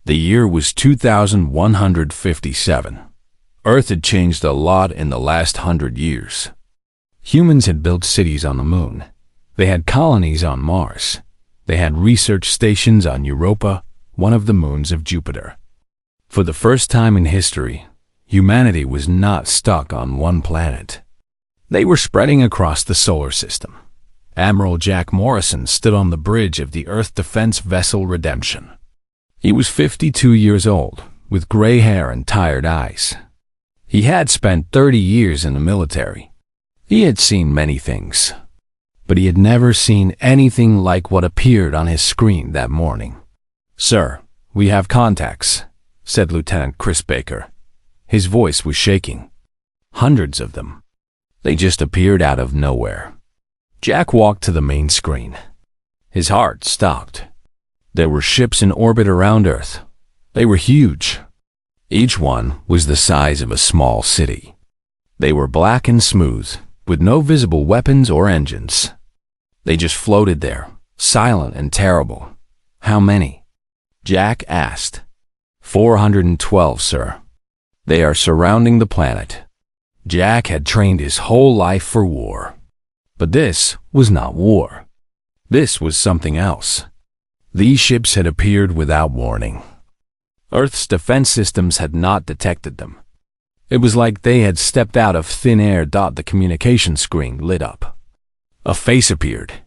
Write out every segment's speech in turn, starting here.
The year was 2157. Earth had changed a lot in the last 100 years. Humans had built cities on the moon. They had colonies on Mars. They had research stations on Europa, one of the moons of Jupiter. For the first time in history, humanity was not stuck on one planet. They were spreading across the solar system. Admiral Jack Morrison stood on the bridge of the Earth defense vessel Redemption. He was 52 years old, with gray hair and tired eyes. He had spent 30 years in the military. He had seen many things, but he had never seen anything like what appeared on his screen that morning. "Sir, we have contacts," said Lieutenant Chris Baker. His voice was shaking. "Hundreds of them. They just appeared out of nowhere." Jack walked to the main screen. His heart stopped. There were ships in orbit around Earth. They were huge. Each one was the size of a small city. They were black and smooth, with no visible weapons or engines. They just floated there, silent and terrible. "How many?" Jack asked. 412, sir. They are surrounding the planet." Jack had trained his whole life for war. But this was not war. This was something else. These ships had appeared without warning. Earth's defense systems had not detected them. It was like they had stepped out of thin air. The communication screen lit up. A face appeared.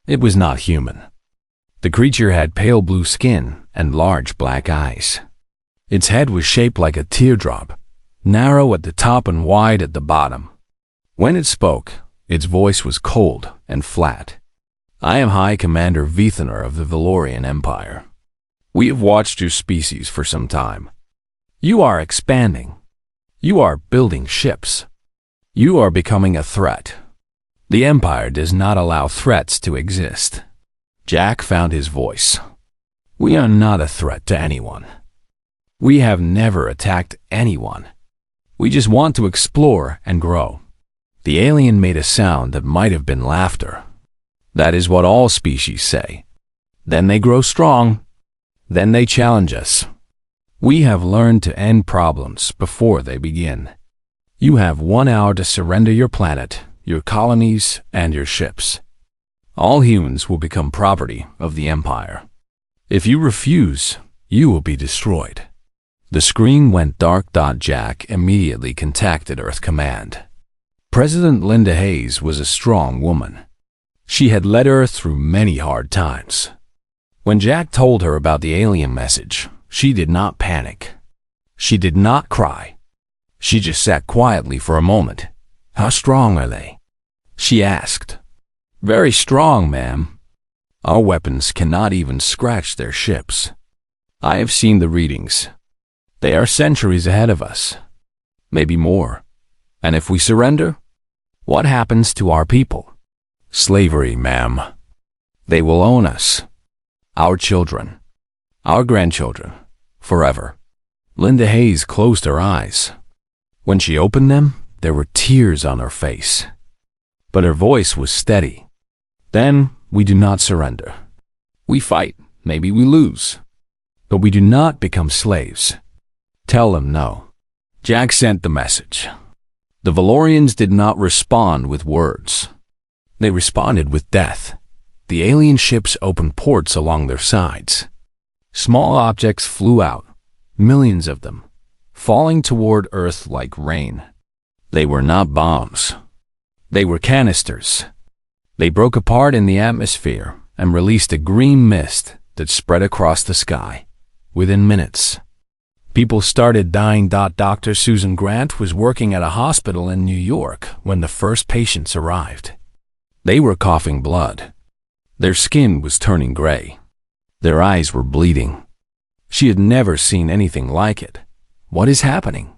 It was not human. The creature had pale blue skin and large black eyes. Its head was shaped like a teardrop, narrow at the top and wide at the bottom. When it spoke, its voice was cold and flat. "I am High Commander Vethaner of the Valorian Empire. We have watched your species for some time. You are expanding. You are building ships. You are becoming a threat. The Empire does not allow threats to exist." Jack found his voice. "We are not a threat to anyone. We have never attacked anyone. We just want to explore and grow." The alien made a sound that might have been laughter. "That is what all species say. Then they grow strong. Then they challenge us. We have learned to end problems before they begin. You have 1 hour to surrender your planet, your colonies, and your ships. All humans will become property of the Empire. If you refuse, you will be destroyed." The screen went dark. Jack immediately contacted Earth Command. President Linda Hayes was a strong woman. She had led Earth through many hard times. When Jack told her about the alien message, she did not panic. She did not cry. She just sat quietly for a moment. "How strong are they?" she asked. "Very strong, ma'am. Our weapons cannot even scratch their ships. I have seen the readings. They are centuries ahead of us. Maybe more. And if we surrender, what happens to our people?" "Slavery, ma'am. They will own us. Our children. Our grandchildren. Forever." Linda Hayes closed her eyes. When she opened them, there were tears on her face. But her voice was steady. "Then we do not surrender. We fight. Maybe we lose. But we do not become slaves. Tell them no." Jack sent the message. The Valorians did not respond with words. They responded with death. The alien ships opened ports along their sides. Small objects flew out, millions of them, falling toward Earth like rain. They were not bombs. They were canisters. They broke apart in the atmosphere and released a green mist that spread across the sky. Within minutes, people started dying. Dr. Susan Grant was working at a hospital in New York when the first patients arrived. They were coughing blood. Their skin was turning gray. Their eyes were bleeding. She had never seen anything like it. "What is happening?"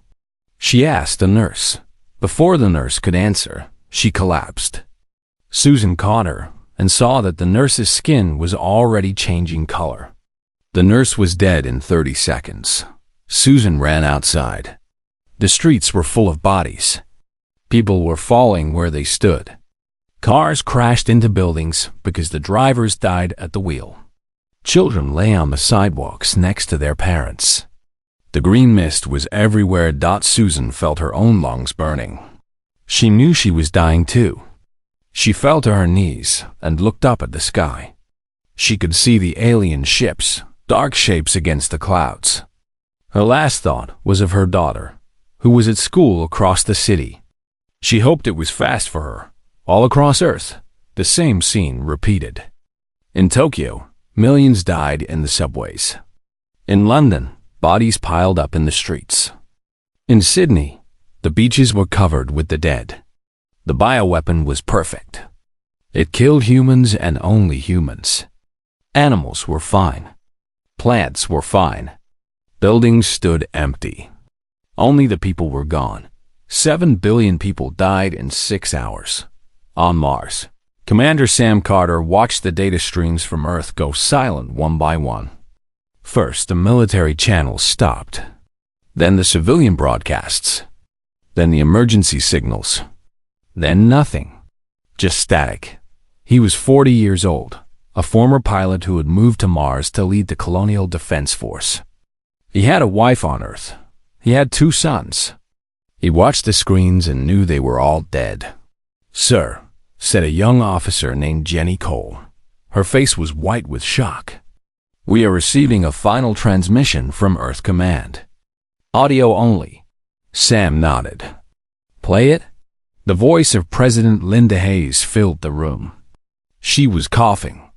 she asked a nurse. Before the nurse could answer, she collapsed. Susan caught her and saw that the nurse's skin was already changing color. The nurse was dead in 30 seconds. Susan ran outside. The streets were full of bodies. People were falling where they stood. Cars crashed into buildings because the drivers died at the wheel. Children lay on the sidewalks next to their parents. The green mist was everywhere. Susan felt her own lungs burning. She knew she was dying too. She fell to her knees and looked up at the sky. She could see the alien ships, dark shapes against the clouds. Her last thought was of her daughter, who was at school across the city. She hoped it was fast for her. All across Earth, the same scene repeated. In Tokyo, millions died in the subways. In London, bodies piled up in the streets. In Sydney, the beaches were covered with the dead. The bioweapon was perfect. It killed humans and only humans. Animals were fine. Plants were fine. Buildings stood empty. Only the people were gone. 7 billion people died in 6 hours. On Mars, Commander Sam Carter watched the data streams from Earth go silent one by one. First, the military channels stopped. Then the civilian broadcasts. Then the emergency signals. Then nothing. Just static. He was 40 years old, a former pilot who had moved to Mars to lead the Colonial Defense Force. He had a wife on Earth. He had 2 sons. He watched the screens and knew they were all dead. "Sir," said a young officer named Jenny Cole. Her face was white with shock. "We are receiving a final transmission from Earth Command. Audio only." Sam nodded. "Play it?" The voice of President Linda Hayes filled the room. She was coughing.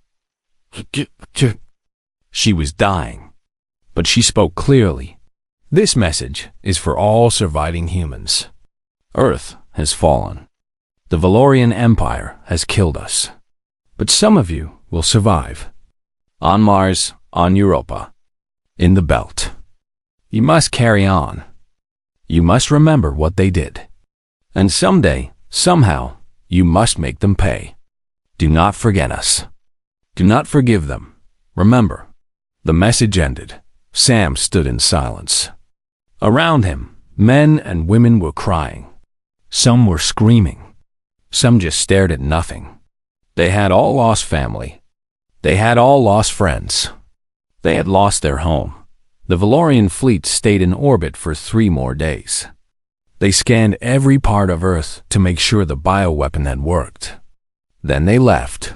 She was dying. But she spoke clearly. "This message is for all surviving humans. Earth has fallen. The Valorian Empire has killed us. But some of you will survive. On Mars, on Europa, in the Belt. You must carry on. You must remember what they did. And someday, somehow, you must make them pay. Do not forget us. Do not forgive them. Remember." The message ended. Sam stood in silence. Around him, men and women were crying. Some were screaming. Some just stared at nothing. They had all lost family. They had all lost friends. They had lost their home. The Valorian fleet stayed in orbit for 3 more days. They scanned every part of Earth to make sure the bioweapon had worked. Then they left.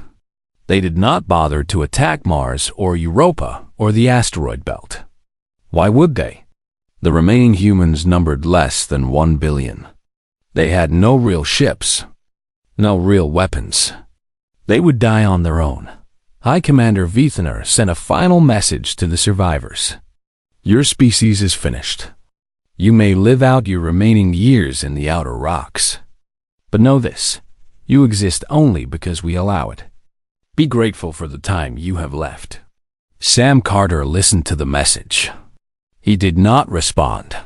They did not bother to attack Mars or Europa or the asteroid belt. Why would they? The remaining humans numbered less than 1 billion. They had no real ships, no real weapons. They would die on their own. High Commander Veithner sent a final message to the survivors. "Your species is finished. You may live out your remaining years in the outer rocks. But know this, you exist only because we allow it. Be grateful for the time you have left." Sam Carter listened to the message. He did not respond.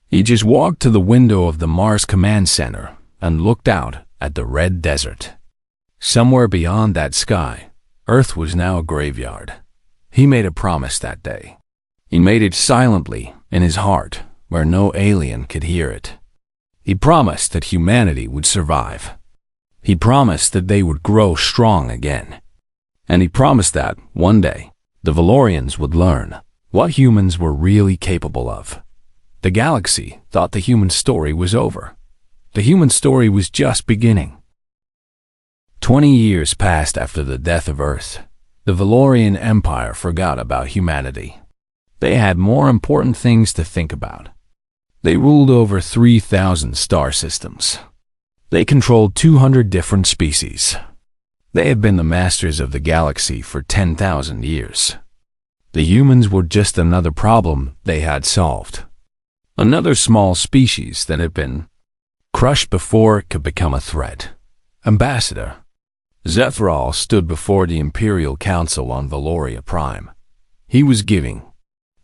He just walked to the window of the Mars Command Center and looked out at the red desert. Somewhere beyond that sky, Earth was now a graveyard. He made a promise that day. He made it silently in his heart, where no alien could hear it. He promised that humanity would survive. He promised that they would grow strong again. And he promised that, one day, the Valorians would learn what humans were really capable of. The galaxy thought the human story was over. The human story was just beginning. 20 years passed after the death of Earth. The Valorian Empire forgot about humanity. They had more important things to think about. They ruled over 3,000 star systems. They controlled 200 different species. They had been the masters of the galaxy for 10,000 years. The humans were just another problem they had solved. Another small species that had been crushed before it could become a threat. Ambassador Zethral stood before the Imperial Council on Valoria Prime. He was giving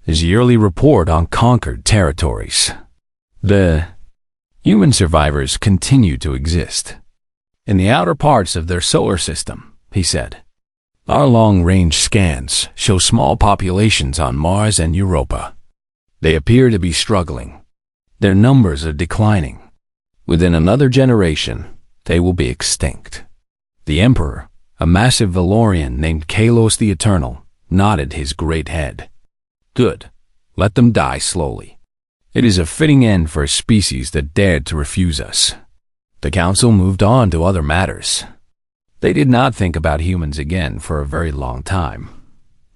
his yearly report on conquered territories. The human survivors continue to exist in the outer parts of their solar system, he said. Our long-range scans show small populations on Mars and Europa. They appear to be struggling. Their numbers are declining. Within another generation, they will be extinct. The Emperor, a massive Valorian named Kalos the Eternal, nodded his great head. Good. Let them die slowly. It is a fitting end for a species that dared to refuse us. The council moved on to other matters. They did not think about humans again for a very long time.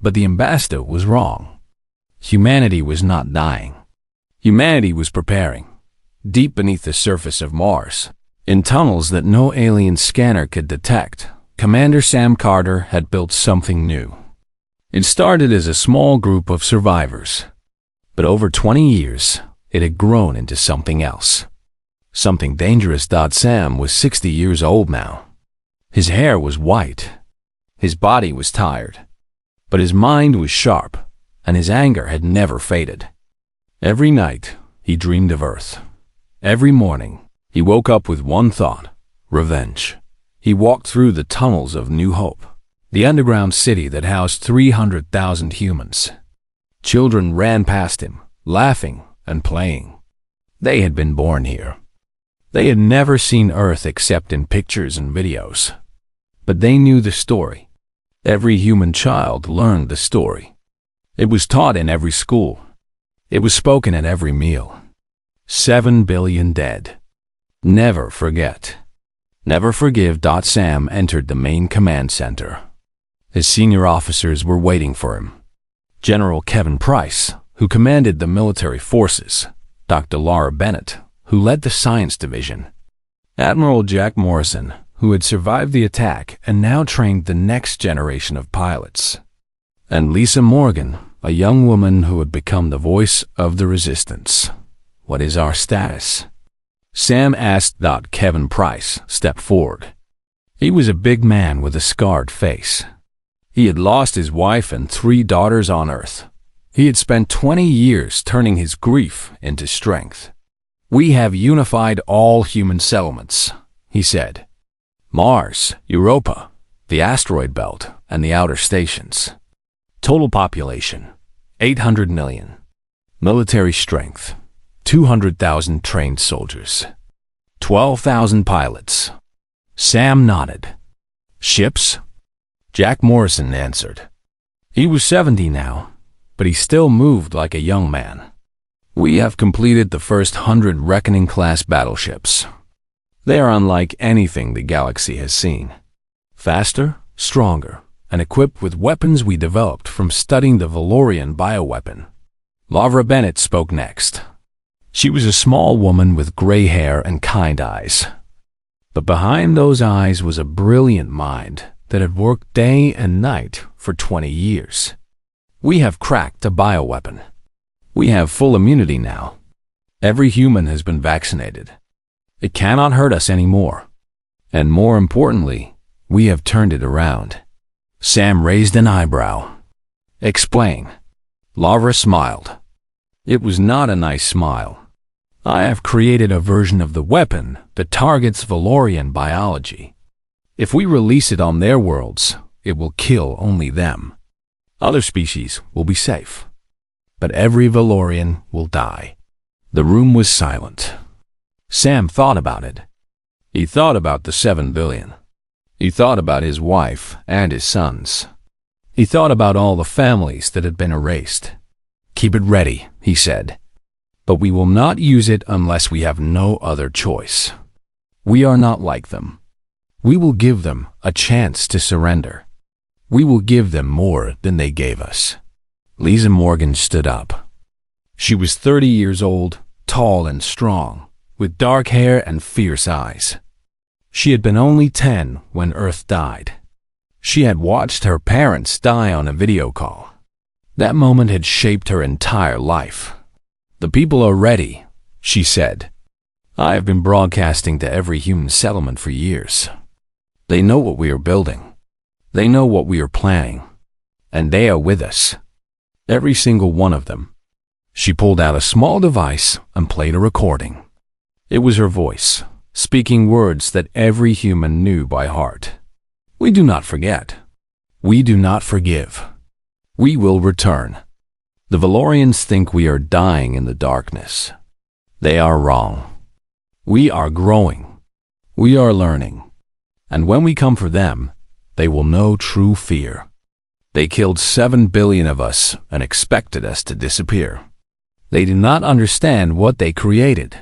But the ambassador was wrong. Humanity was not dying. Humanity was preparing. Deep beneath the surface of Mars, in tunnels that no alien scanner could detect, Commander Sam Carter had built something new. It started as a small group of survivors. But over 20 years, it had grown into something else. Something dangerous. Sam was 60 years old now. His hair was white. His body was tired. But his mind was sharp, and his anger had never faded. Every night, he dreamed of Earth. Every morning, he woke up with one thought: revenge. He walked through the tunnels of New Hope, the underground city that housed 300,000 humans. Children ran past him, laughing and playing. They had been born here. They had never seen Earth except in pictures and videos. But they knew the story. Every human child learned the story. It was taught in every school. It was spoken at every meal. 7 billion dead. Never forget. Never forgive. Sam entered the main command center. His senior officers were waiting for him. General Kevin Price, who commanded the military forces, Dr. Laura Bennett, who led the science division, Admiral Jack Morrison, who had survived the attack and now trained the next generation of pilots, and Lisa Morgan, a young woman who had become the voice of the resistance. What is our status? Sam asked. Kevin Price stepped forward. He was a big man with a scarred face. He had lost his wife and 3 daughters on Earth. He had spent 20 years turning his grief into strength. We have unified all human settlements, he said. Mars, Europa, the asteroid belt, and the outer stations. Total population, 800 million. Military strength, 200,000 trained soldiers. 12,000 pilots. Sam nodded. Ships? Jack Morrison answered. He was 70 now, but he still moved like a young man. We have completed the first 100 Reckoning-class battleships. They are unlike anything the galaxy has seen. Faster, stronger, and equipped with weapons we developed from studying the Valorian bioweapon. Laura Bennett spoke next. She was a small woman with gray hair and kind eyes. But behind those eyes was a brilliant mind that had worked day and night for 20 years. We have cracked a bioweapon. We have full immunity now. Every human has been vaccinated. It cannot hurt us anymore. And more importantly, we have turned it around. Sam raised an eyebrow. Explain. Laura smiled. It was not a nice smile. I have created a version of the weapon that targets Valorian biology. If we release it on their worlds, it will kill only them. Other species will be safe. But every Valorian will die. The room was silent. Sam thought about it. He thought about the 7 billion. He thought about his wife and his sons. He thought about all the families that had been erased. Keep it ready, he said. But we will not use it unless we have no other choice. We are not like them. We will give them a chance to surrender. We will give them more than they gave us. Lisa Morgan stood up. She was 30 years old, tall and strong, with dark hair and fierce eyes. She had been only 10 when Earth died. She had watched her parents die on a video call. That moment had shaped her entire life. The people are ready, she said. I have been broadcasting to every human settlement for years. They know what we are building. They know what we are planning. And they are with us. Every single one of them. She pulled out a small device and played a recording. It was her voice, speaking words that every human knew by heart. We do not forget. We do not forgive. We will return. The Valorians think we are dying in the darkness. They are wrong. We are growing. We are learning. And when we come for them, they will know true fear. They killed 7 billion of us and expected us to disappear. They do not understand what they created.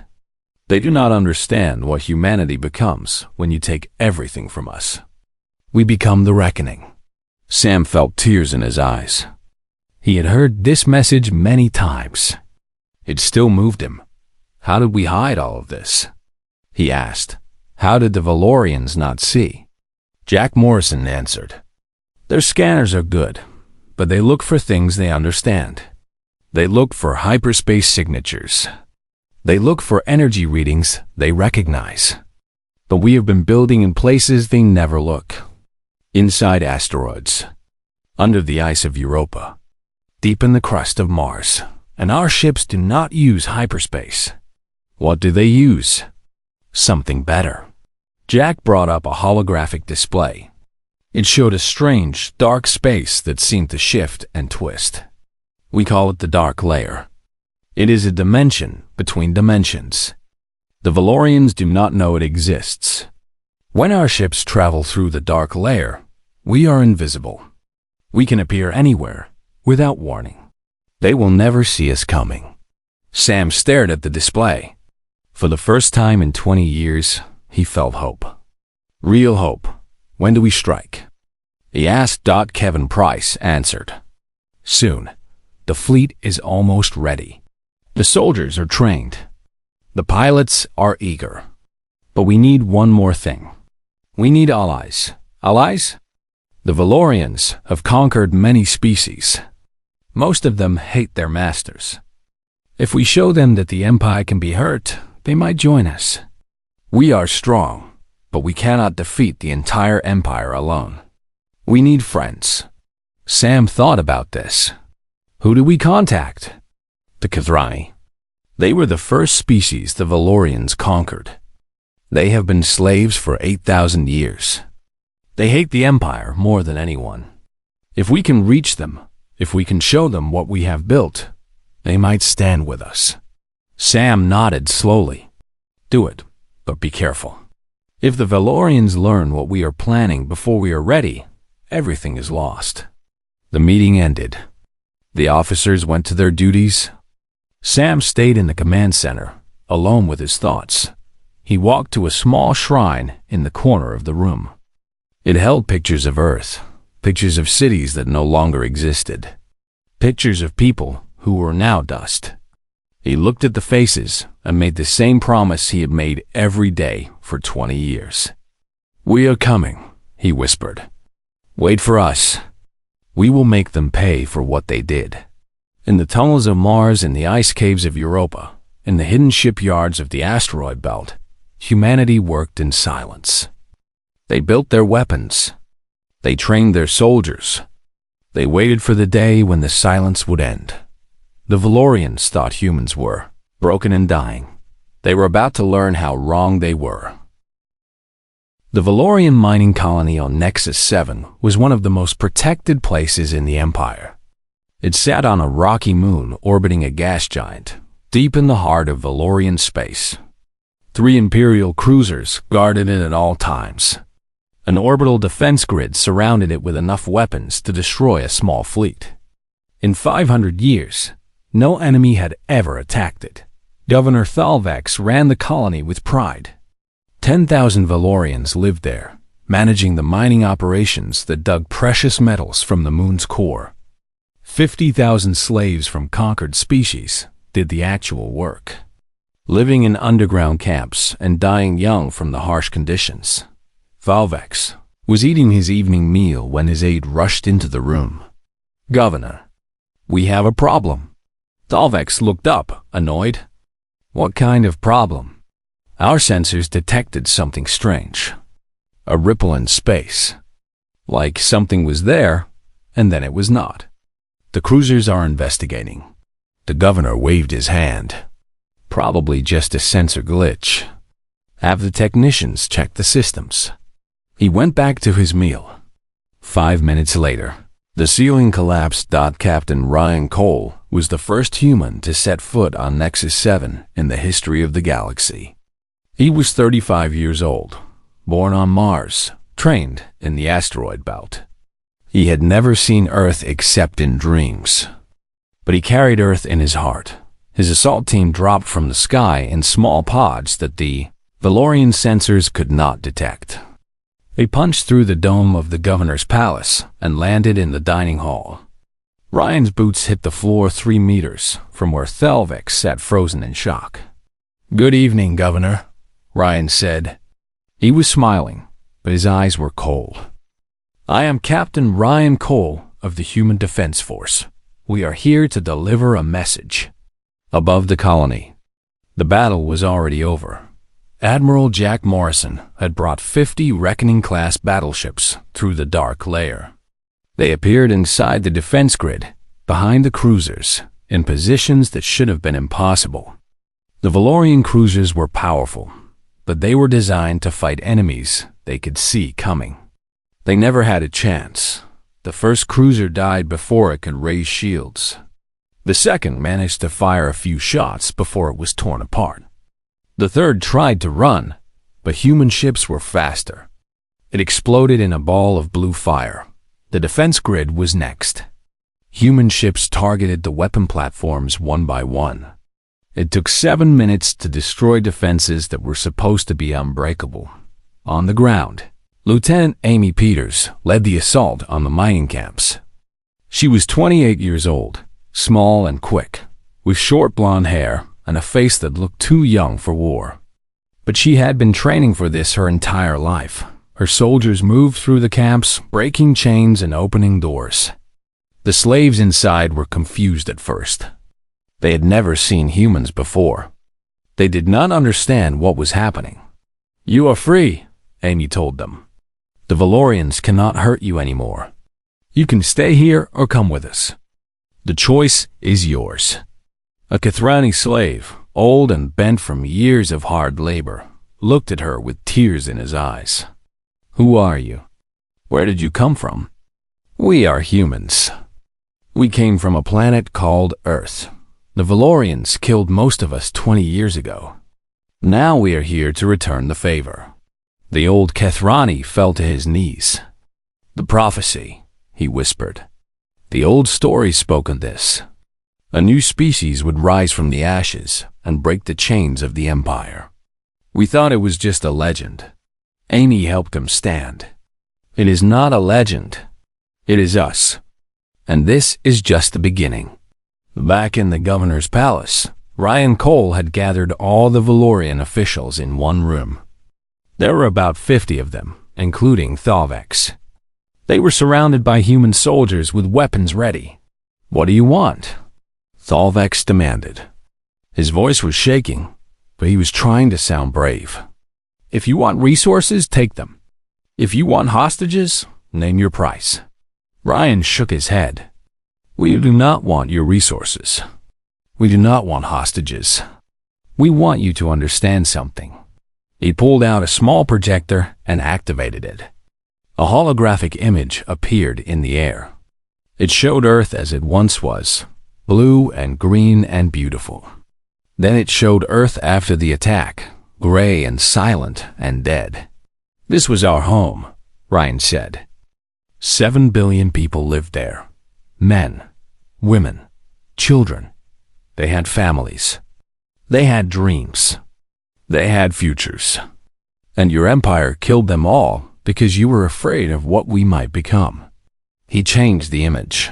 They do not understand what humanity becomes when you take everything from us. We become the reckoning. Sam felt tears in his eyes. He had heard this message many times. It still moved him. How did we hide all of this? He asked. How did the Valorians not see? Jack Morrison answered. Their scanners are good, but they look for things they understand. They look for hyperspace signatures. They look for energy readings they recognize. But we have been building in places they never look. Inside asteroids, under the ice of Europa, deep in the crust of Mars, and our ships do not use hyperspace. What do they use? Something better. Jack brought up a holographic display. It showed a strange, dark space that seemed to shift and twist. We call it the dark layer. It is a dimension between dimensions. The Valorians do not know it exists. When our ships travel through the dark layer, we are invisible. We can appear anywhere, without warning. They will never see us coming. Sam stared at the display. For the first time in 20 years, he felt hope. Real hope. When do we strike? He asked. Kevin Price answered. Soon. The fleet is almost ready. The soldiers are trained. The pilots are eager. But we need one more thing. We need allies. Allies? The Valorians have conquered many species. Most of them hate their masters. If we show them that the Empire can be hurt, they might join us. We are strong, but we cannot defeat the entire Empire alone. We need friends. Sam thought about this. Who do we contact? The K'thrai. They were the first species the Valorians conquered. They have been slaves for 8,000 years. They hate the Empire more than anyone. If we can reach them, if we can show them what we have built, they might stand with us. Sam nodded slowly. Do it, but be careful. If the Valorians learn what we are planning before we are ready, everything is lost. The meeting ended. The officers went to their duties. Sam stayed in the command center, alone with his thoughts. He walked to a small shrine in the corner of the room. It held pictures of Earth, pictures of cities that no longer existed, pictures of people who were now dust. He looked at the faces and made the same promise he had made every day for 20 years. We are coming, he whispered. Wait for us. We will make them pay for what they did. In the tunnels of Mars, in the ice caves of Europa, in the hidden shipyards of the asteroid belt, humanity worked in silence. They built their weapons. They trained their soldiers. They waited for the day when the silence would end. The Valorians thought humans were broken and dying. They were about to learn how wrong they were. The Valorian mining colony on Nexus 7 was one of the most protected places in the Empire. It sat on a rocky moon orbiting a gas giant, deep in the heart of Valorian space. 3 Imperial cruisers guarded it at all times. An orbital defense grid surrounded it with enough weapons to destroy a small fleet. In 500 years, no enemy had ever attacked it. Governor Thalvex ran the colony with pride. 10,000 Valorians lived there, managing the mining operations that dug precious metals from the moon's core. 50,000 slaves from conquered species did the actual work, living in underground camps and dying young from the harsh conditions. Thalvex was eating his evening meal when his aide rushed into the room. Governor, we have a problem. Thalvex looked up, annoyed. What kind of problem? Our sensors detected something strange. A ripple in space. Like something was there, and then it was not. The cruisers are investigating. The governor waved his hand. Probably just a sensor glitch. Have the technicians check the systems. He went back to his meal. 5 minutes later, the ceiling collapsed. Captain Ryan Cole was the first human to set foot on Nexus 7 in the history of the galaxy. He was 35 years old, born on Mars, trained in the asteroid belt. He had never seen Earth except in dreams. But he carried Earth in his heart. His assault team dropped from the sky in small pods that the Valorian sensors could not detect. They punched through the dome of the governor's palace and landed in the dining hall. Ryan's boots hit the floor 3 meters from where Thelvex sat frozen in shock. "Good evening, Governor," Ryan said. He was smiling, but his eyes were cold. "I am Captain Ryan Cole of the Human Defense Force. We are here to deliver a message." Above the colony, the battle was already over. Admiral Jack Morrison had brought 50 Reckoning-class battleships through the dark layer. They appeared inside the defense grid, behind the cruisers, in positions that should have been impossible. The Valorian cruisers were powerful, but they were designed to fight enemies they could see coming. They never had a chance. The first cruiser died before it could raise shields. The second managed to fire a few shots before it was torn apart. The third tried to run, but human ships were faster. It exploded in a ball of blue fire. The defense grid was next. Human ships targeted the weapon platforms one by one. It took 7 minutes to destroy defenses that were supposed to be unbreakable. On the ground, Lieutenant Amy Peters led the assault on the mining camps. She was 28 years old, small and quick, with short blonde hair and a face that looked too young for war. But she had been training for this her entire life. Her soldiers moved through the camps, breaking chains and opening doors. The slaves inside were confused at first. They had never seen humans before. They did not understand what was happening. "You are free," Amy told them. "The Valorians cannot hurt you anymore. You can stay here or come with us. The choice is yours." A Kathrani slave, old and bent from years of hard labor, looked at her with tears in his eyes. "Who are you? Where did you come from?" "We are humans. We came from a planet called Earth. The Valorians killed most of us 20 years ago. Now we are here to return the favor." The old Kathrani fell to his knees. "The prophecy," he whispered. "The old story spoke of this. A new species would rise from the ashes and break the chains of the Empire. We thought it was just a legend." Amy helped him stand. "It is not a legend. It is us. And this is just the beginning." Back in the governor's palace, Ryan Cole had gathered all the Valorian officials in one room. There were about 50 of them, including Thelvex. They were surrounded by human soldiers with weapons ready. "What do you want?" Thelvex demanded. His voice was shaking, but he was trying to sound brave. "If you want resources, take them. If you want hostages, name your price." Ryan shook his head. "We do not want your resources. We do not want hostages. We want you to understand something." He pulled out a small projector and activated it. A holographic image appeared in the air. It showed Earth as it once was, blue and green and beautiful. Then it showed Earth after the attack, gray and silent and dead. "This was our home," Ryan said. 7 billion people lived there. Men, women, children. They had families. They had dreams. They had futures. And your empire killed them all because you were afraid of what we might become. He changed the image.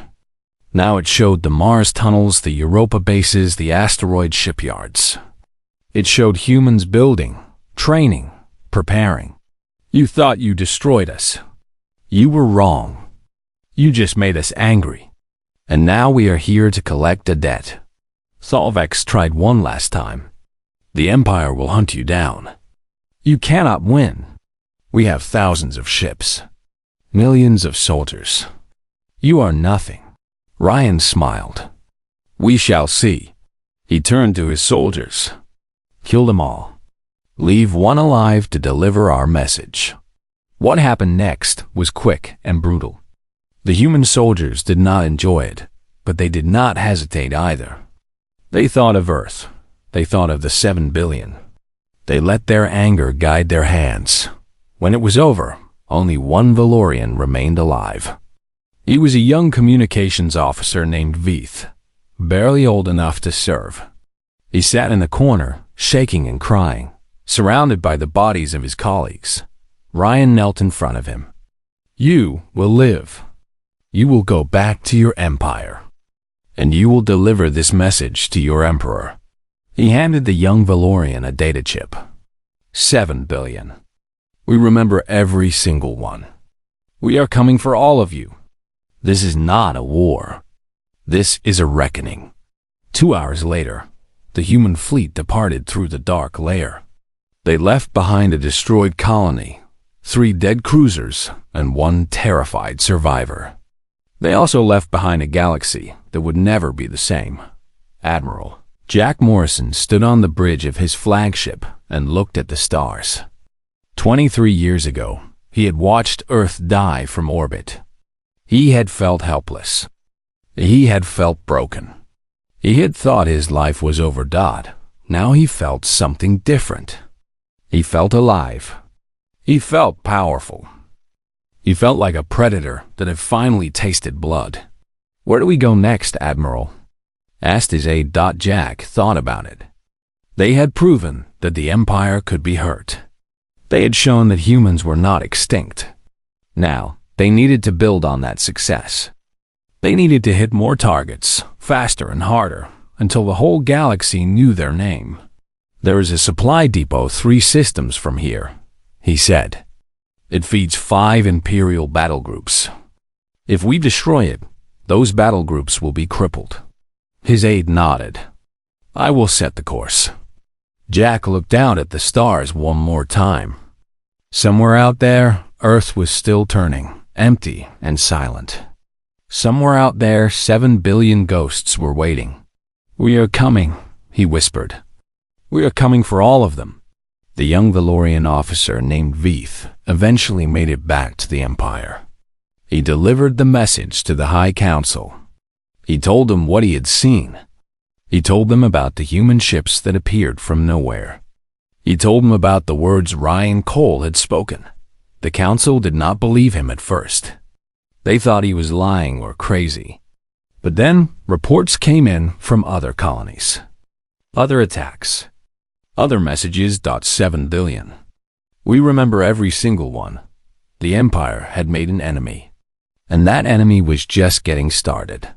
Now it showed the Mars tunnels, the Europa bases, the asteroid shipyards. It showed humans building, training, preparing. "You thought you destroyed us. You were wrong. You just made us angry. And now we are here to collect a debt." Thelvex tried one last time. "The Empire will hunt you down. You cannot win. We have thousands of ships, millions of soldiers. You are nothing." Ryan smiled. "We shall see." He turned to his soldiers. "Kill them all. Leave one alive to deliver our message." What happened next was quick and brutal. The human soldiers did not enjoy it, but they did not hesitate either. They thought of Earth. They thought of the 7 billion. They let their anger guide their hands. When it was over, only one Valorian remained alive. He was a young communications officer named Veith, barely old enough to serve. He sat in the corner, shaking and crying, surrounded by the bodies of his colleagues. Ryan knelt in front of him. "You will live. You will go back to your empire. And you will deliver this message to your emperor." He handed the young Valorian a data chip. 7 billion. We remember every single one. We are coming for all of you. This is not a war. This is a reckoning. 2 hours later, the human fleet departed through the dark layer. They left behind a destroyed colony, 3 dead cruisers, and 1 terrified survivor. They also left behind a galaxy that would never be the same. Admiral Jack Morrison stood on the bridge of his flagship and looked at the stars. 23 years ago, he had watched Earth die from orbit. He had felt helpless. He had felt broken. He had thought his life was over. Now he felt something different. He felt alive. He felt powerful. He felt like a predator that had finally tasted blood. "Where do we go next, Admiral?" asked his aide. Jack thought about it. They had proven that the Empire could be hurt. They had shown that humans were not extinct. Now, they needed to build on that success. They needed to hit more targets, faster and harder, until the whole galaxy knew their name. "There is a supply depot 3 systems from here," he said. "It feeds 5 Imperial battle groups. If we destroy it, those battle groups will be crippled." His aide nodded. "I will set the course." Jack looked out at the stars one more time. Somewhere out there, Earth was still turning, empty and silent. Somewhere out there, 7 billion ghosts were waiting. "We are coming," he whispered. "We are coming for all of them." The young Valorian officer named Veith eventually made it back to the Empire. He delivered the message to the High Council. He told them what he had seen. He told them about the human ships that appeared from nowhere. He told them about the words Ryan Cole had spoken. The council did not believe him at first. They thought he was lying or crazy. But then reports came in from other colonies. Other attacks. Other messages. 7 billion. We remember every single one. The Empire had made an enemy. And that enemy was just getting started.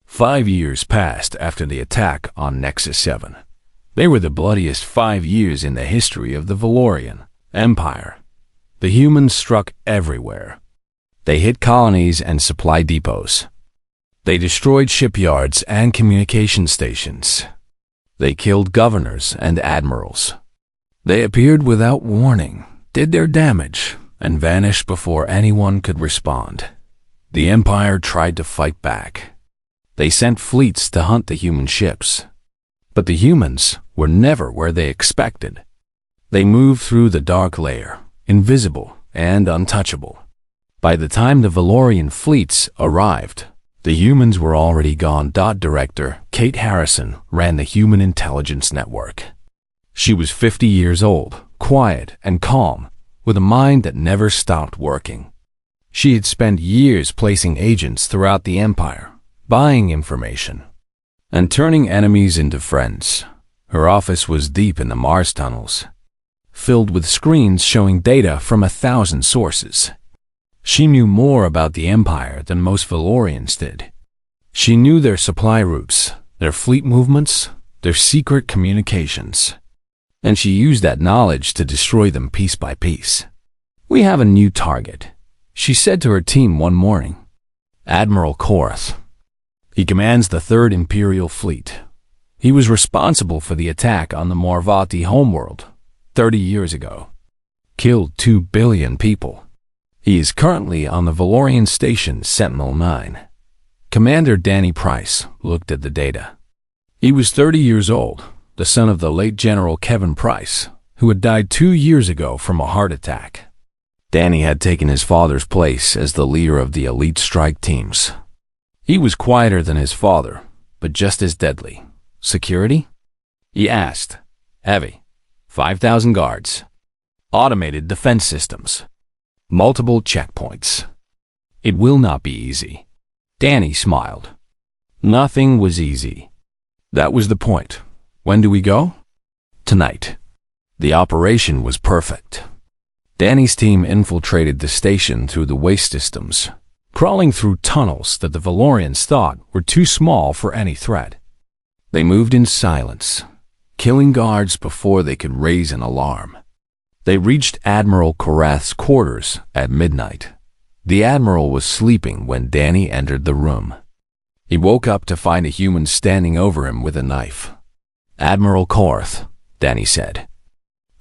5 years passed after the attack on Nexus 7. They were the bloodiest 5 years in the history of the Valorian Empire. The humans struck everywhere. They hit colonies and supply depots. They destroyed shipyards and communication stations. They killed governors and admirals. They appeared without warning, did their damage, and vanished before anyone could respond. The Empire tried to fight back. They sent fleets to hunt the human ships. But the humans were never where they expected. They moved through the dark layer, invisible and untouchable. By the time the Valorian fleets arrived, the humans were already gone. Director Kate Harrison ran the Human Intelligence Network. She was 50 years old, quiet and calm, with a mind that never stopped working. She had spent years placing agents throughout the Empire, buying information, and turning enemies into friends. Her office was deep in the Mars tunnels, filled with screens showing data from 1,000 sources. She knew more about the Empire than most Valorians did. She knew their supply routes, their fleet movements, their secret communications. And she used that knowledge to destroy them piece by piece. "We have a new target," she said to her team one morning. "Admiral Korath. He commands the 3rd Imperial Fleet. He was responsible for the attack on the Morvati homeworld 30 years ago. Killed 2 billion people. He is currently on the Valorian station Sentinel-9. Commander Danny Price looked at the data. He was 30 years old, the son of the late General Kevin Price, who had died 2 years ago from a heart attack. Danny had taken his father's place as the leader of the elite strike teams. He was quieter than his father, but just as deadly. "Security?" he asked. "Heavy. 5,000 guards. Automated defense systems. Multiple checkpoints. It will not be easy. Danny smiled. Nothing was easy. That was the point. When do we go? Tonight. The operation was perfect. Danny's team infiltrated the station through the waste systems, crawling through tunnels that the Valorians thought were too small for any threat. They moved in silence, killing guards before they could raise an alarm. They reached Admiral Korath's quarters at midnight. The Admiral was sleeping when Danny entered the room. He woke up to find a human standing over him with a knife. Admiral Korath, Danny said.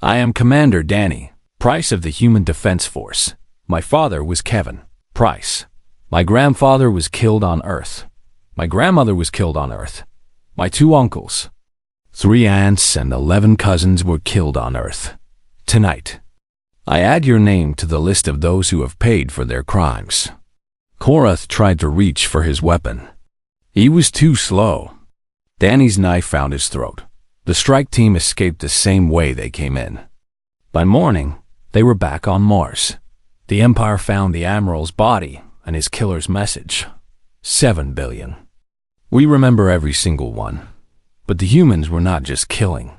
I am Commander Danny, Price of the Human Defense Force. My father was Kevin, Price. My grandfather was killed on Earth. My grandmother was killed on Earth. My 2 uncles, 3 aunts, and 11 cousins were killed on Earth. Tonight, I add your name to the list of those who have paid for their crimes. Korath tried to reach for his weapon. He was too slow. Danny's knife found his throat. The strike team escaped the same way they came in. By morning, they were back on Mars. The Empire found the Admiral's body and his killer's message. 7 billion. We remember every single one. But the humans were not just killing.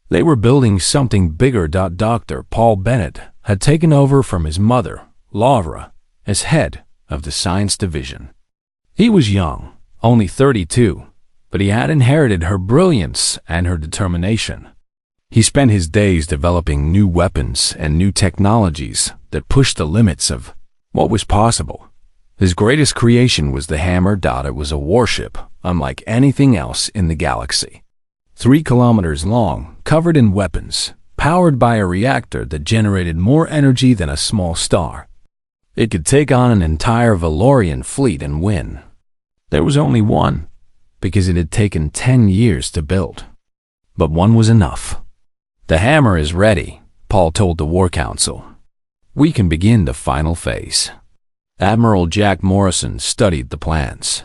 They were building something bigger. Dr. Paul Bennett had taken over from his mother, Laura, as head of the science division. He was young, only 32, but he had inherited her brilliance and her determination. He spent his days developing new weapons and new technologies that pushed the limits of what was possible. His greatest creation was the hammer. It was a warship unlike anything else in the galaxy. 3 kilometers long, covered in weapons, powered by a reactor that generated more energy than a small star. It could take on an entire Valorian fleet and win. There was only one, because it had taken 10 years to build. But one was enough. The hammer is ready, Paul told the War Council. We can begin the final phase. Admiral Jack Morrison studied the plans.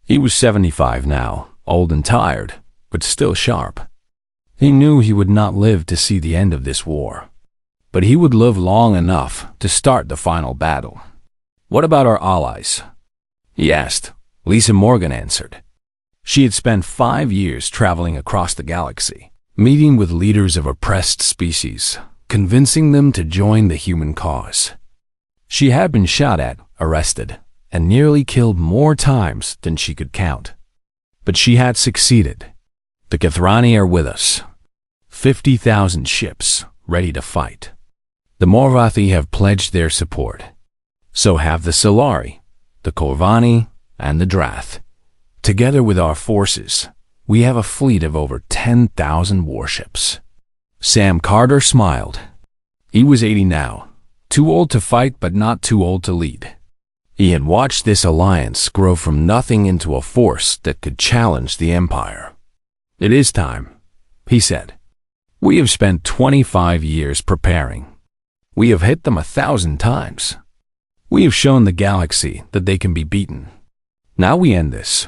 He was 75 now, old and tired, but still sharp. He knew he would not live to see the end of this war. But he would live long enough to start the final battle. What about our allies? He asked. Lisa Morgan answered. She had spent 5 years traveling across the galaxy, meeting with leaders of oppressed species, convincing them to join the human cause. She had been shot at, arrested, and nearly killed more times than she could count. But she had succeeded. The Kathrani are with us. 50,000 ships ready to fight. The Morvathi have pledged their support. So have the Solari, the Corvani, and the Drath. Together with our forces, we have a fleet of over 10,000 warships. Sam Carter smiled. He was 80 now, too old to fight but not too old to lead. He had watched this alliance grow from nothing into a force that could challenge the Empire. It is time, he said. We have spent 25 years preparing. We have hit them 1,000 times. We have shown the galaxy that they can be beaten. Now we end this.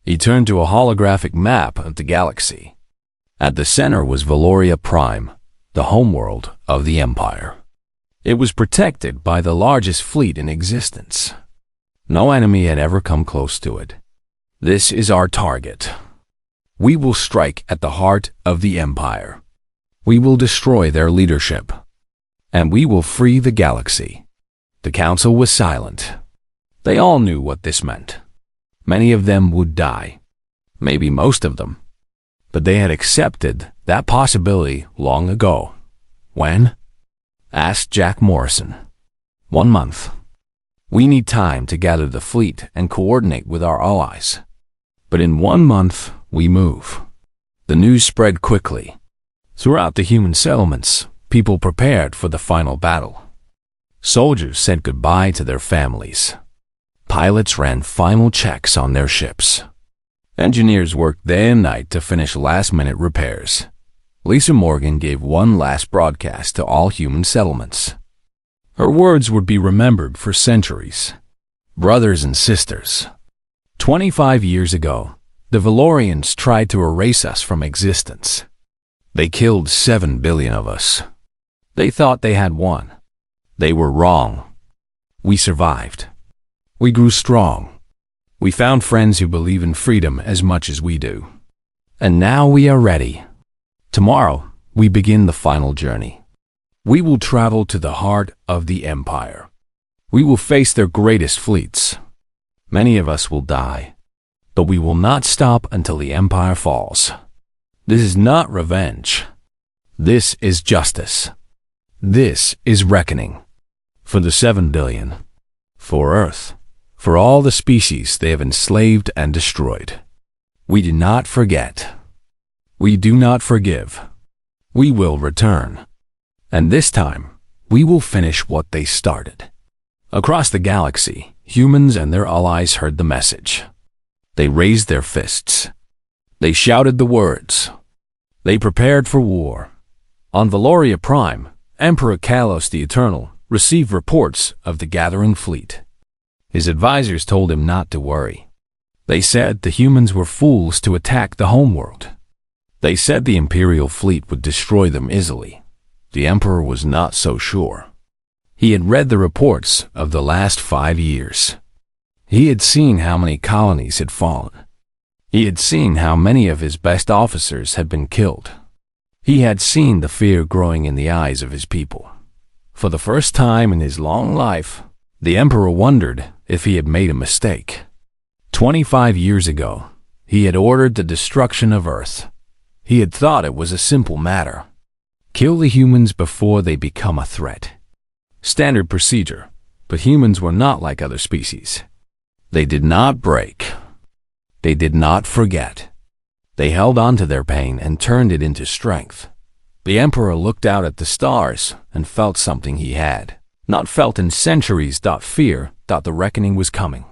He turned to a holographic map of the galaxy. At the center was Valoria Prime, the homeworld of the Empire. It was protected by the largest fleet in existence. No enemy had ever come close to it. This is our target. We will strike at the heart of the Empire. We will destroy their leadership. And we will free the galaxy. The council was silent. They all knew what this meant. Many of them would die. Maybe most of them. But they had accepted that possibility long ago. When? Asked Jack Morrison. 1 month. We need time to gather the fleet and coordinate with our allies. But in 1 month, we move. The news spread quickly. Throughout the human settlements, people prepared for the final battle. Soldiers said goodbye to their families. Pilots ran final checks on their ships. Engineers worked day and night to finish last-minute repairs. Lisa Morgan gave one last broadcast to all human settlements. Her words would be remembered for centuries. Brothers and sisters, 25 years ago, the Valorians tried to erase us from existence. They killed 7 billion of us. They thought they had won. They were wrong. We survived. We grew strong. We found friends who believe in freedom as much as we do. And now we are ready. Tomorrow, we begin the final journey. We will travel to the heart of the Empire. We will face their greatest fleets. Many of us will die, but we will not stop until the Empire falls. This is not revenge. This is justice. This is reckoning. For the 7 billion. For Earth. For all the species they have enslaved and destroyed. We do not forget. We do not forgive. We will return. And this time, we will finish what they started. Across the galaxy, humans and their allies heard the message. They raised their fists. They shouted the words. They prepared for war. On Valoria Prime, Emperor Kalos the Eternal received reports of the gathering fleet. His advisors told him not to worry. They said the humans were fools to attack the homeworld. They said the Imperial fleet would destroy them easily. The Emperor was not so sure. He had read the reports of the last 5 years. He had seen how many colonies had fallen. He had seen how many of his best officers had been killed. He had seen the fear growing in the eyes of his people. For the first time in his long life, the Emperor wondered if he had made a mistake. 25 years ago, he had ordered the destruction of Earth. He had thought it was a simple matter. Kill the humans before they become a threat. Standard procedure, but humans were not like other species. They did not break. They did not forget. They held on to their pain and turned it into strength. The Emperor looked out at the stars and felt something he had not felt in centuries. Fear. The reckoning was coming.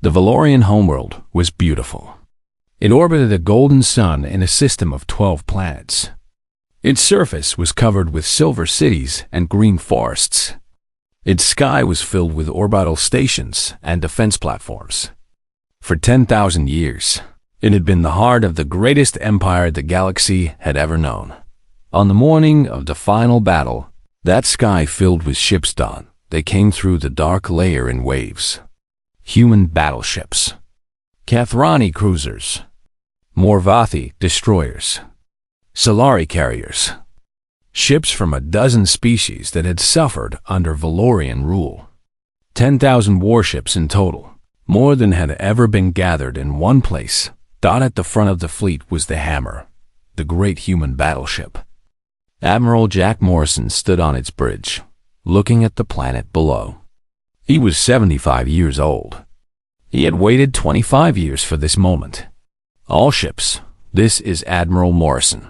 The Valorian homeworld was beautiful. It orbited a golden sun in a system of 12 planets. Its surface was covered with silver cities and green forests. Its sky was filled with orbital stations and defense platforms. For 10,000 years, it had been the heart of the greatest empire the galaxy had ever known. On the morning of the final battle, that sky filled with ships dawn. They came through the dark layer in waves. Human battleships. Kathrani cruisers. Morvathi destroyers. Solari carriers. Ships from a dozen species that had suffered under Valorian rule. 10,000 warships in total, more than had ever been gathered in one place. At the front of the fleet was the Hammer, the great human battleship. Admiral Jack Morrison stood on its bridge, looking at the planet below. He was 75 years old. He had waited 25 years for this moment. All ships, this is Admiral Morrison,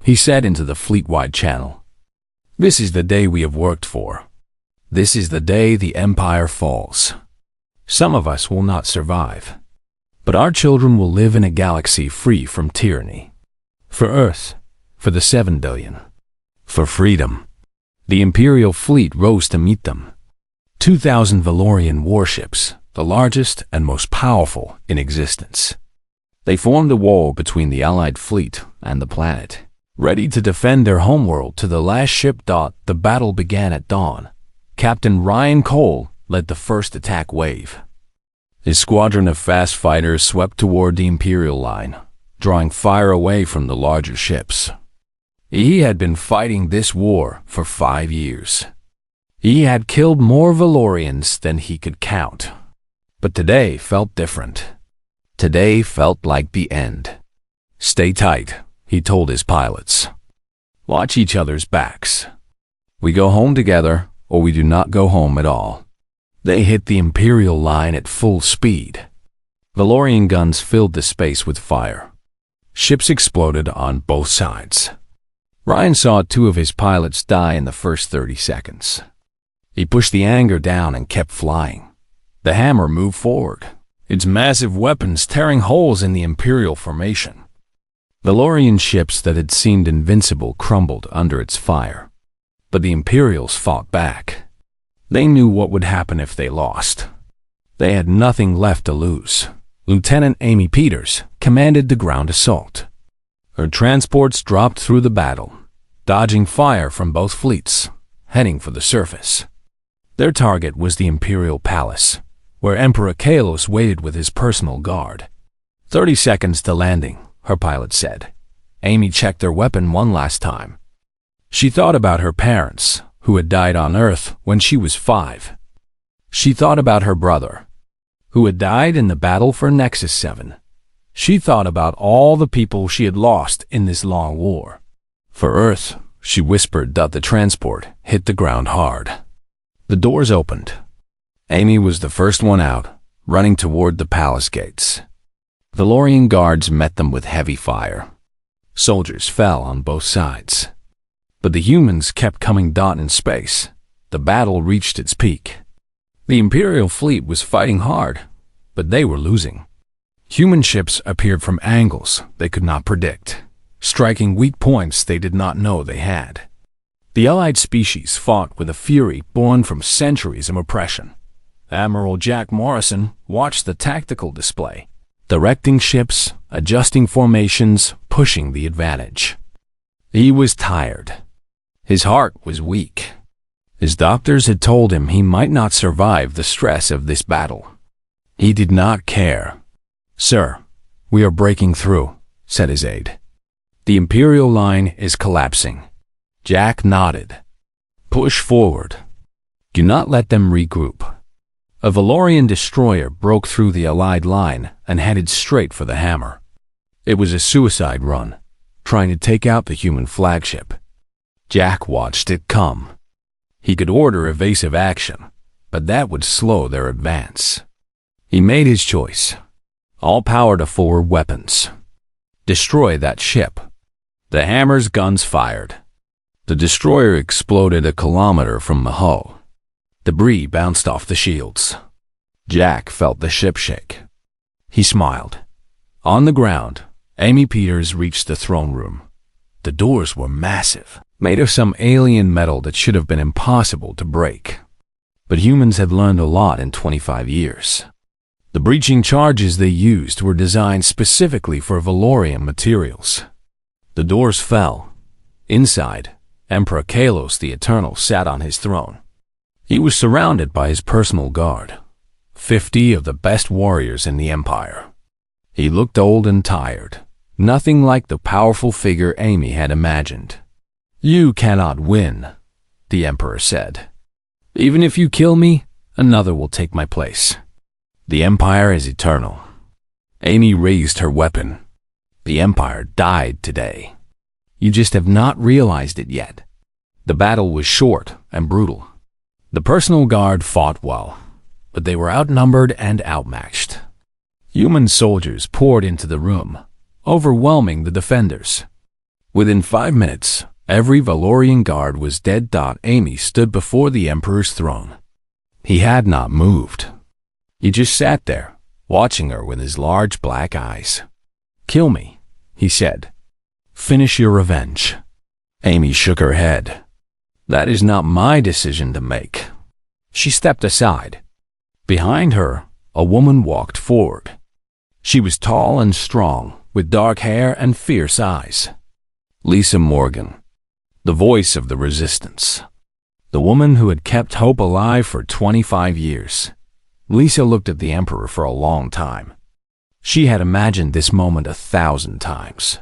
he said into the fleet-wide channel. This is the day we have worked for. This is the day the Empire falls. Some of us will not survive, but our children will live in a galaxy free from tyranny. For Earth, for the 7 billion. For freedom. The Imperial fleet rose to meet them. 2,000 Valorian warships, the largest and most powerful in existence. They formed a wall between the Allied fleet and the planet, ready to defend their homeworld to the last ship. The battle began at dawn. Captain Ryan Cole led the first attack wave. His squadron of fast fighters swept toward the Imperial line, drawing fire away from the larger ships. He had been fighting this war for 5 years. He had killed more Valorians than he could count. But today felt different. Today felt like the end. Stay tight, he told his pilots. Watch each other's backs. We go home together, or we do not go home at all. They hit the Imperial line at full speed. Valorian guns filled the space with fire. Ships exploded on both sides. Ryan saw 2 of his pilots die in the first 30 seconds. He pushed the anger down and kept flying. The Hammer moved forward, its massive weapons tearing holes in the Imperial formation. Valorian ships that had seemed invincible crumbled under its fire. But the Imperials fought back. They knew what would happen if they lost. They had nothing left to lose. Lieutenant Amy Peters commanded the ground assault. Her transports dropped through the battle, dodging fire from both fleets, heading for the surface. Their target was the Imperial Palace, where Emperor Kalos waited with his personal guard. 30 seconds to landing, her pilot said. Amy checked her weapon one last time. She thought about her parents, who had died on Earth when she was 5. She thought about her brother, who had died in the battle for Nexus 7. She thought about all the people she had lost in this long war. For Earth, she whispered that the transport hit the ground hard. The doors opened. Amy was the first one out, running toward the palace gates. Valorian guards met them with heavy fire. Soldiers fell on both sides. But the humans kept coming. In space, the battle reached its peak. The Imperial fleet was fighting hard, but they were losing. Human ships appeared from angles they could not predict, striking weak points they did not know they had. The allied species fought with a fury born from centuries of oppression. Admiral Jack Morrison watched the tactical display, directing ships, adjusting formations, pushing the advantage. He was tired. His heart was weak. His doctors had told him he might not survive the stress of this battle. He did not care. "Sir, we are breaking through," said his aide. "The Imperial line is collapsing." Jack nodded. "Push forward. Do not let them regroup." A Valorian destroyer broke through the Allied line and headed straight for the hammer. It was a suicide run, trying to take out the human flagship. Jack watched it come. He could order evasive action, but that would slow their advance. He made his choice. All power to forward weapons. Destroy that ship. The hammer's guns fired. The destroyer exploded a kilometer from the hull. Debris bounced off the shields. Jack felt the ship shake. He smiled. On the ground, Amy Peters reached the throne room. The doors were massive, made of some alien metal that should have been impossible to break. But humans had learned a lot in 25 years. The breaching charges they used were designed specifically for Valorian materials. The doors fell. Inside, Emperor Kalos the Eternal sat on his throne. He was surrounded by his personal guard, 50 of the best warriors in the Empire. He looked old and tired, nothing like the powerful figure Amy had imagined. "You cannot win," the Emperor said. "Even if you kill me, another will take my place. The Empire is eternal." Amy raised her weapon. "The Empire died today. You just have not realized it yet." The battle was short and brutal. The personal guard fought well, but they were outnumbered and outmatched. Human soldiers poured into the room, overwhelming the defenders. Within 5 minutes, every Valorian guard was dead. Amy stood before the Emperor's throne. He had not moved. He just sat there, watching her with his large black eyes. "Kill me," he said. "Finish your revenge." Amy shook her head. "That is not my decision to make." She stepped aside. Behind her, a woman walked forward. She was tall and strong, with dark hair and fierce eyes. Lisa Morgan, the voice of the resistance. The woman who had kept hope alive for 25 years. Lisa looked at the Emperor for a long time. She had imagined this moment 1,000 times.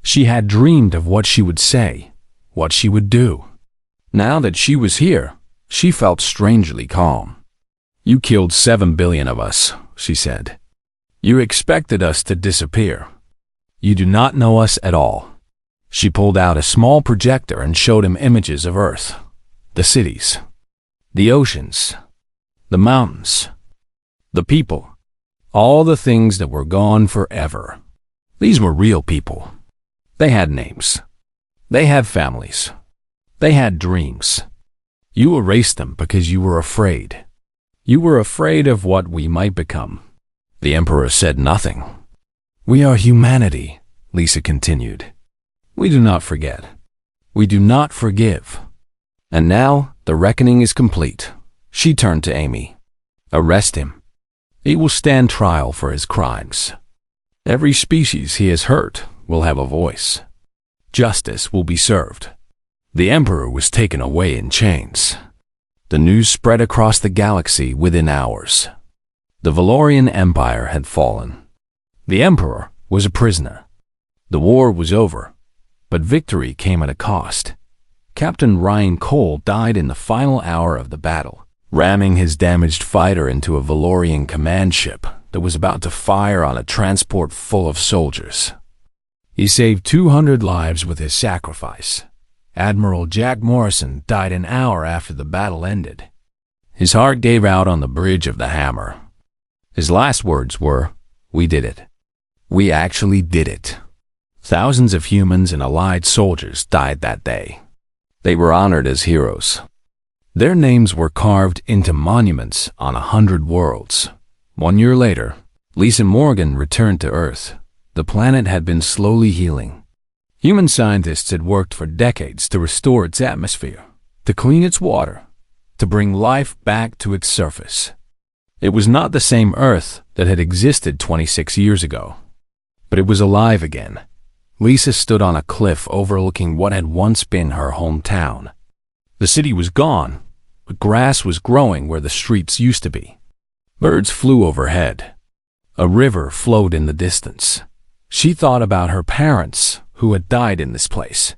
She had dreamed of what she would say, what she would do. Now that she was here, she felt strangely calm. "You killed 7 billion of us," she said. "You expected us to disappear. You do not know us at all." She pulled out a small projector and showed him images of Earth, the cities, the oceans, the mountains, the people, all the things that were gone forever. These were real people. They had names. They had families. They had dreams. You erased them because you were afraid. You were afraid of what we might become. The Emperor said nothing. "We are humanity," Lisa continued. "We do not forget. We do not forgive. And now the reckoning is complete." She turned to Amy. "Arrest him. He will stand trial for his crimes. Every species he has hurt will have a voice. Justice will be served." The Emperor was taken away in chains. The news spread across the galaxy within hours. The Valorian Empire had fallen. The Emperor was a prisoner. The war was over, but victory came at a cost. Captain Ryan Cole died in the final hour of the battle, ramming his damaged fighter into a Valorian command ship that was about to fire on a transport full of soldiers. He saved 200 lives with his sacrifice. Admiral Jack Morrison died an hour after the battle ended. His heart gave out on the bridge of the Hammer. His last words were, "We did it. We actually did it." Thousands of humans and allied soldiers died that day. They were honored as heroes. Their names were carved into monuments on 100 worlds. 1 year later, Lisa Morgan returned to Earth. The planet had been slowly healing. Human scientists had worked for decades to restore its atmosphere, to clean its water, to bring life back to its surface. It was not the same Earth that had existed 26 years ago, but it was alive again. Lisa stood on a cliff overlooking what had once been her hometown. The city was gone, but grass was growing where the streets used to be. Birds flew overhead. A river flowed in the distance. She thought about her parents who had died in this place.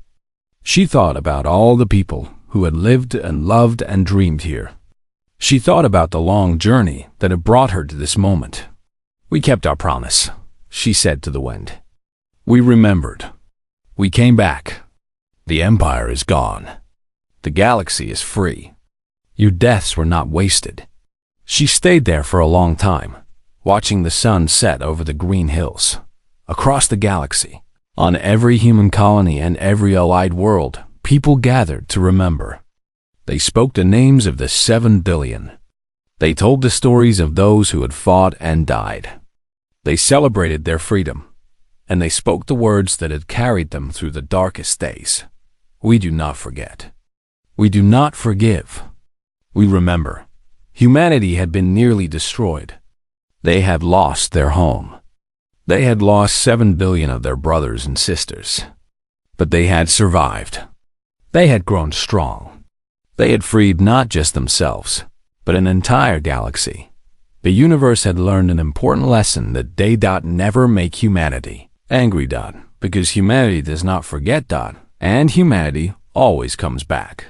She thought about all the people who had lived and loved and dreamed here. She thought about the long journey that had brought her to this moment. "We kept our promise," she said to the wind. "We remembered. We came back. The Empire is gone. The galaxy is free. Your deaths were not wasted." She stayed there for a long time, watching the sun set over the green hills. Across the galaxy, on every human colony and every allied world, people gathered to remember. They spoke the names of the 7 billion. They told the stories of those who had fought and died. They celebrated their freedom, and they spoke the words that had carried them through the darkest days. We do not forget. We do not forgive. We remember. Humanity had been nearly destroyed. They had lost their home. They had lost 7 billion of their brothers and sisters. But they had survived. They had grown strong. They had freed not just themselves, but an entire galaxy. The universe had learned an important lesson that they never make humanity angry, because humanity does not forget, and humanity always comes back.